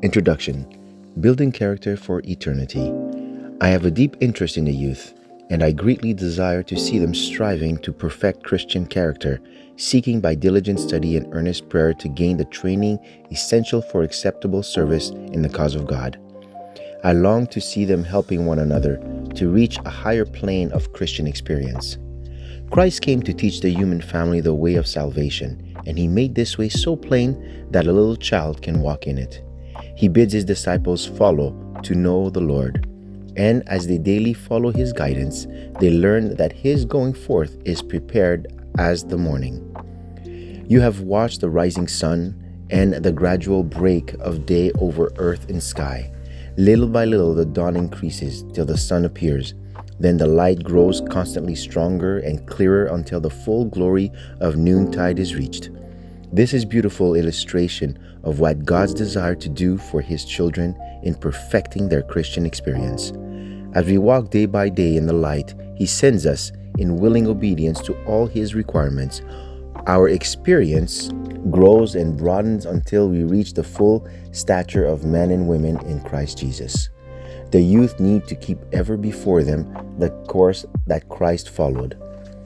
Introduction: Building Character for Eternity. I have a deep interest in the youth, and I greatly desire to see them striving to perfect Christian character, seeking by diligent study and earnest prayer to gain the training essential for acceptable service in the cause of God. I long to see them helping one another to reach a higher plane of Christian experience. Christ came to teach the human family the way of salvation, and he made this way so plain that a little child can walk in it. He bids his disciples follow to know the Lord, and as they daily follow his guidance, they learn that his going forth is prepared as the morning. You have watched the rising sun and the gradual break of day over earth and sky. Little by little the dawn increases till the sun appears. Then the light grows constantly stronger and clearer until the full glory of noontide is reached. This is beautiful illustration of what God's desire to do for his children in perfecting their Christian experience. As we walk day by day in the light, he sends us in willing obedience to all his requirements. Our experience grows and broadens until we reach the full stature of men and women in Christ Jesus. The youth need to keep ever before them the course that Christ followed.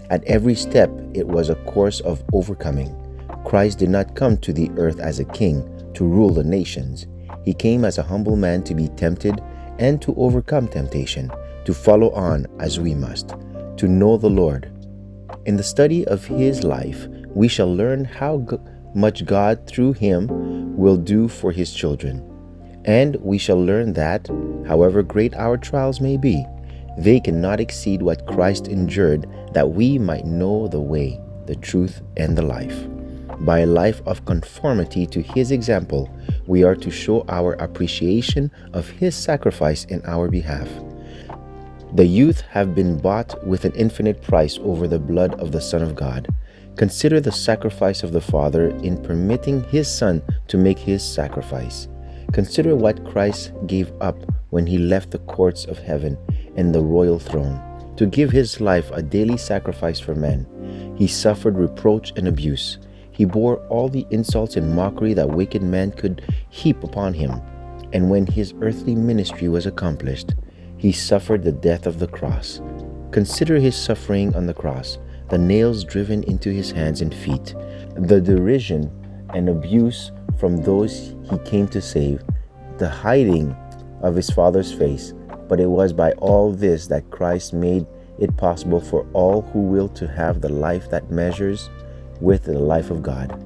At every step, it was a course of overcoming. Christ did not come to the earth as a king to rule the nations. He came as a humble man to be tempted and to overcome temptation, to follow on as we must, to know the Lord. In the study of his life, we shall learn how much God through him will do for his children. And we shall learn that, however great our trials may be, they cannot exceed what Christ endured that we might know the way, the truth, and the life. By a life of conformity to his example, we are to show our appreciation of his sacrifice in our behalf. The youth have been bought with an infinite price over the blood of the Son of God. Consider the sacrifice of the Father in permitting his Son to make his sacrifice. Consider what Christ gave up when he left the courts of heaven and the royal throne to give his life a daily sacrifice for men. He suffered reproach and abuse. He bore all the insults and mockery that wicked men could heap upon him. And when his earthly ministry was accomplished, he suffered the death of the cross. Consider his suffering on the cross, the nails driven into his hands and feet, the derision and abuse from those he came to save, the hiding of his Father's face. But it was by all this that Christ made it possible for all who will to have the life that measures with the life of God.